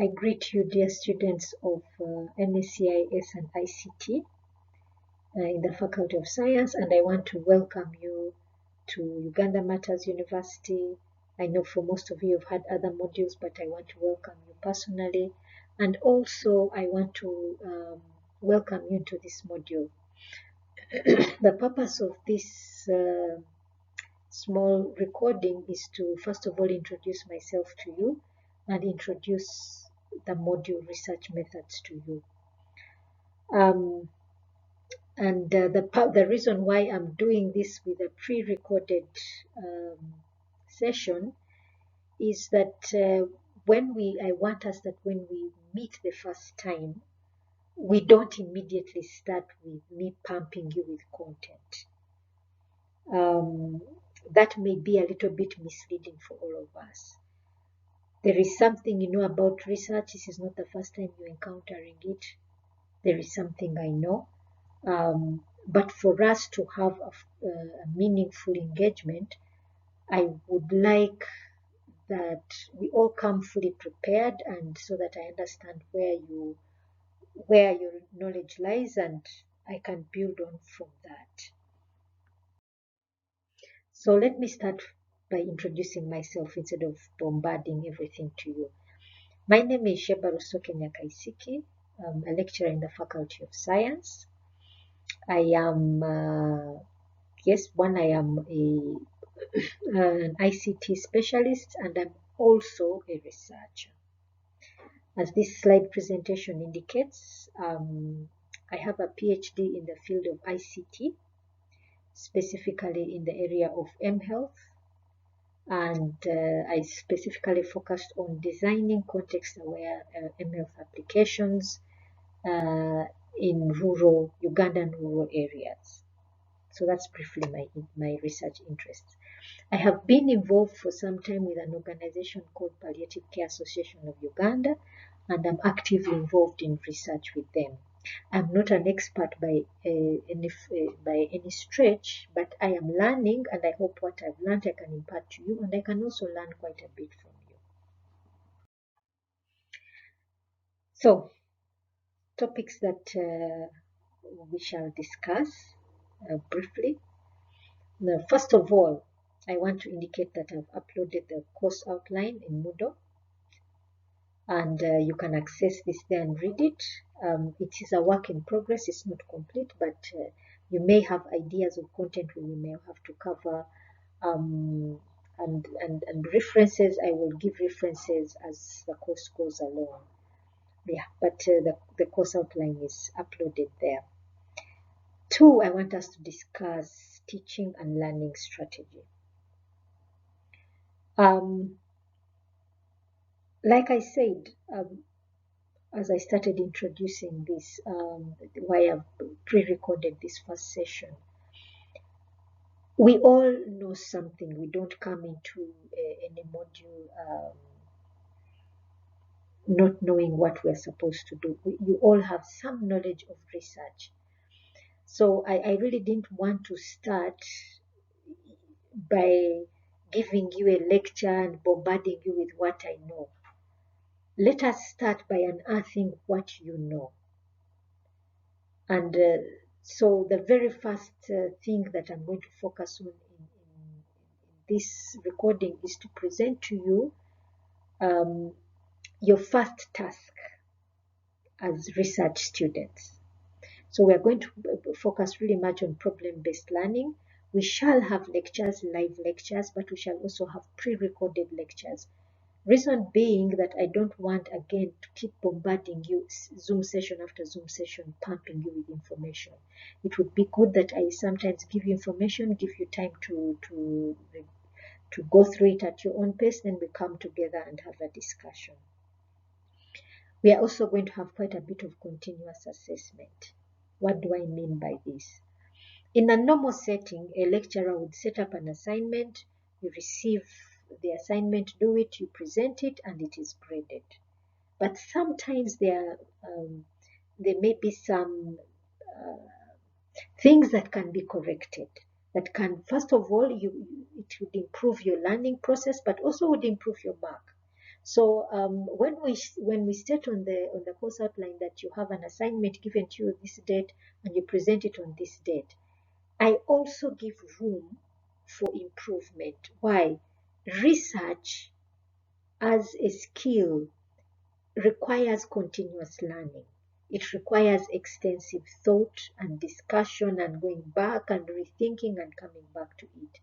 I greet you, dear students of NSCIS and ICT in the Faculty of Science, and I want to welcome you to Uganda Matters University. I know for most of you have had other modules, but I want to welcome you personally, and also I want to welcome you to this module. The purpose of this small recording is to first of all introduce myself to you and introduce the module research methods to you. The reason why I'm doing this with a pre-recorded session is that I want us that when we meet the first time, we don't immediately start with me pumping you with content. That may be a little bit misleading for all of us. There is something you know about research. This is not the first time you're encountering it. There is something I know. But for us to have a meaningful engagement, I would like that we all come fully prepared, and so that I understand where your knowledge lies, and I can build on from that. So let me start by introducing myself instead of bombarding everything to you. My name is Sheba Rusoke Nyakaisiki. I'm a lecturer in the Faculty of Science. I am, I am an ICT specialist, and I'm also a researcher. As this slide presentation indicates, I have a PhD in the field of ICT, specifically in the area of mHealth, and I specifically focused on designing context-aware mHealth applications in Ugandan rural areas. So that's briefly my research interests. I have been involved for some time with an organization called Palliative Care Association of Uganda, and I'm actively involved in research with them. I'm not an expert by any stretch, but I am learning, and I hope what I've learned I can impart to you, and I can also learn quite a bit from you. So, topics that we shall discuss briefly. Now, first of all, I want to indicate that I've uploaded the course outline in Moodle, and you can access this there and read it. It is a work in progress, it's not complete, but you may have ideas of content we may have to cover, and references. I will give references as the course goes along. Yeah, but the course outline is uploaded there. 2, I want us to discuss teaching and learning strategy. Like I said, as I started introducing this, why I've pre-recorded this first session, we all know something. We don't come into any module not knowing what we're supposed to do. You all have some knowledge of research. So I really didn't want to start by giving you a lecture and bombarding you with what I know. Let us start by unearthing what you know. And so the very first thing that I'm going to focus on in this recording is to present to you your first task as research students. So we are going to focus really much on problem-based learning. We shall have lectures, live lectures, but we shall also have pre-recorded lectures. Reason being that I don't want, again, to keep bombarding you Zoom session after Zoom session, pumping you with information. It would be good that I sometimes give you information, give you time to go through it at your own pace, then we come together and have a discussion. We are also going to have quite a bit of continuous assessment. What do I mean by this? In a normal setting, a lecturer would set up an assignment, you receive the assignment, do it, you present it, and it is graded. But sometimes there may be some things that can be corrected. That can, first of all, it would improve your learning process, but also would improve your mark. So when we state on the course outline that you have an assignment given to you this date and you present it on this date, I also give room for improvement. Why? Research as a skill requires continuous learning. It requires extensive thought and discussion and going back and rethinking and coming back to it.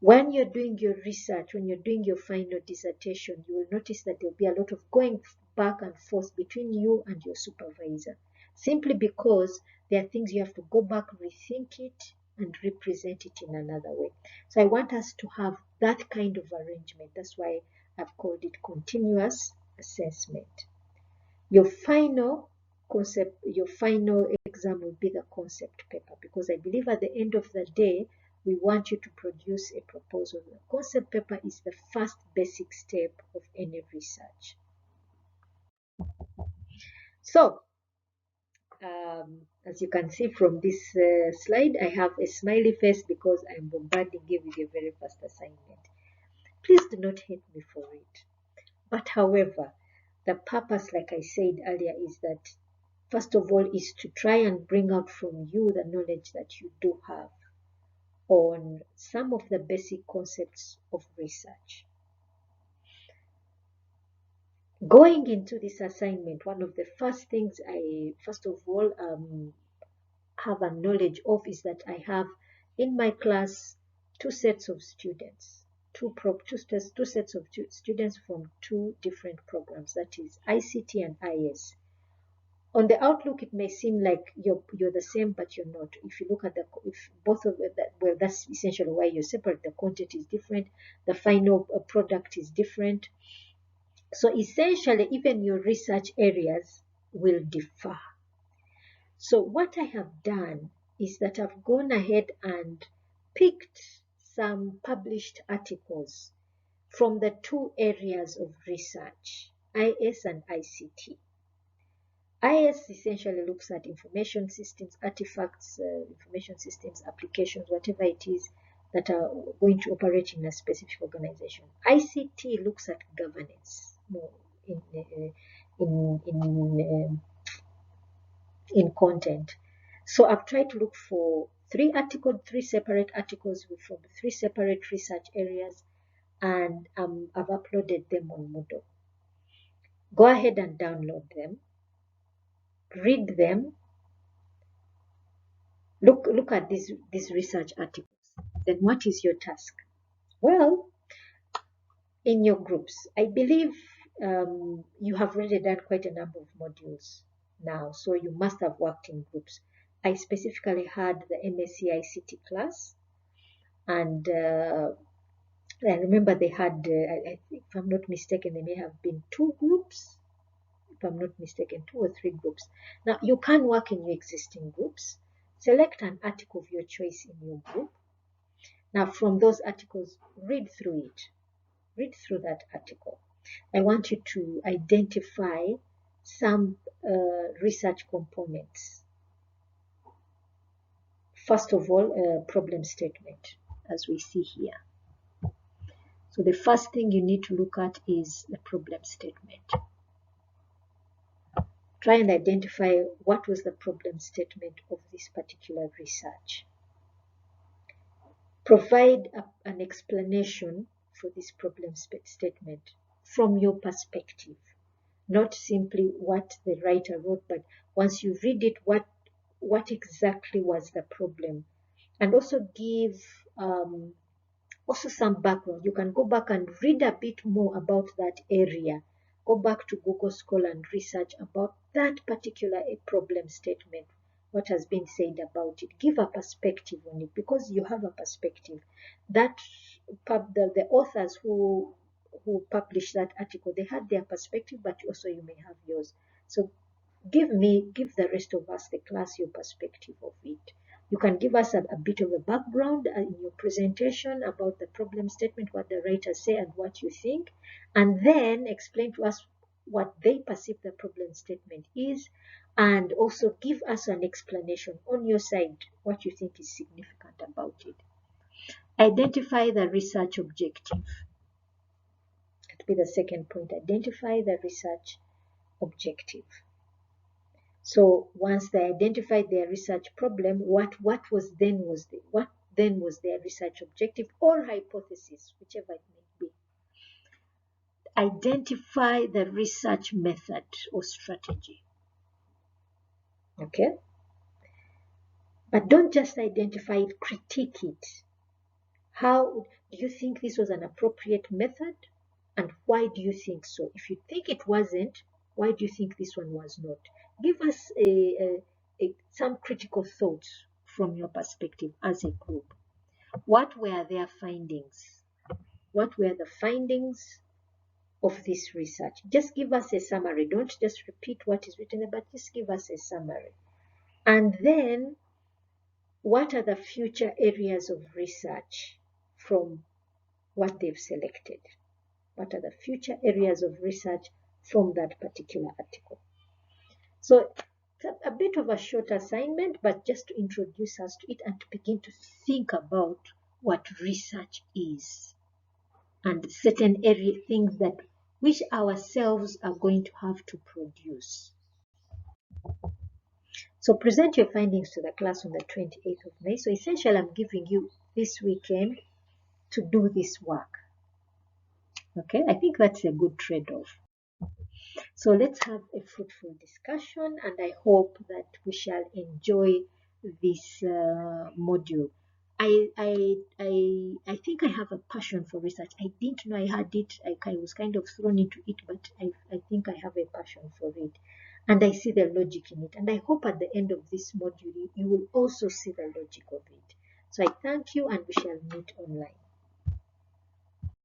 When you're doing your research, when you're doing your final dissertation, you will notice that there'll be a lot of going back and forth between you and your supervisor, simply because there are things you have to go back, rethink it, and represent it in another way. So I want us to have that kind of arrangement. That's why I've called it continuous assessment. Your final exam will be the concept paper, because I believe at the end of the day, we want you to produce a proposal. The concept paper is the first basic step of any research. So, as you can see from this slide, I have a smiley face because I'm bombarding you with your very first assignment. Please do not hate me for it. But however, the purpose, like I said earlier, is that first of all is to try and bring out from you the knowledge that you do have on some of the basic concepts of research. Going into this assignment, one of the first things I first of all have a knowledge of is that I have in my class two sets of students, two sets of students from two different programs, that is ICT and IS. On the outlook, it may seem like you're the same, but you're not. If you look at if both of that, well, that's essentially why you're separate. The content is different, the final product is different. So essentially, even your research areas will differ. So what I have done is that I've gone ahead and picked some published articles from the two areas of research, IS and ICT. IS essentially looks at information systems, artifacts, information systems, applications, whatever it is that are going to operate in a specific organization. ICT looks at governance more in content. So I've tried to look for three separate articles from three separate research areas, and I've uploaded them on Moodle. Go ahead and download them. Read them. Look at these research articles. Then what is your task? Well, in your groups, I believe you have already done quite a number of modules now, so you must have worked in groups. I specifically had the MSc ICT class, and I remember they had, if I'm not mistaken, there may have been two groups. If I'm not mistaken, 2 or 3 groups. Now, you can work in your existing groups. Select an article of your choice in your group. Now, from those articles, read through it. Read through that article. I want you to identify some research components. First of all, a problem statement, as we see here. So the first thing you need to look at is the problem statement. Try and identify what was the problem statement of this particular research. Provide an explanation for this problem statement from your perspective, not simply what the writer wrote, but once you read it, what exactly was the problem, and also give also some background. You can go back and read a bit more about that area. Go back to Google Scholar and research about that particular problem statement, what has been said about it. Give a perspective on it, because you have a perspective. That the authors who published that article, they had their perspective, but also you may have yours. So give the rest of us, the class, your perspective of it. You can give us a bit of a background in your presentation about the problem statement, what the writers say and what you think, and then explain to us what they perceive the problem statement is, and also give us an explanation on your side, what you think is significant about it. Identify the research objective. to be the second point. Identify the research objective. So once they identified their research problem, what then was their research objective or hypothesis, whichever it may be. Identify the research method or strategy. Okay? But don't just identify it, critique it. How do you think this was an appropriate method? And why do you think so? If you think it wasn't, why do you think this one was not? Give us some critical thoughts from your perspective as a group. What were their findings? What were the findings of this research? Just give us a summary. Don't just repeat what is written, but just give us a summary. And then, what are the future areas of research from what they've selected? What are the future areas of research from that particular article? So it's a bit of a short assignment, but just to introduce us to it and to begin to think about what research is and certain area things that which ourselves are going to have to produce. So present your findings to the class on the 28th of May. So essentially, I'm giving you this weekend to do this work. Okay, I think that's a good trade-off. So let's have a fruitful discussion, and I hope that we shall enjoy this module. I think I have a passion for research. I didn't know I had it. I was kind of thrown into it, but I think I have a passion for it. And I see the logic in it. And I hope at the end of this module, you will also see the logic of it. So I thank you, and we shall meet online.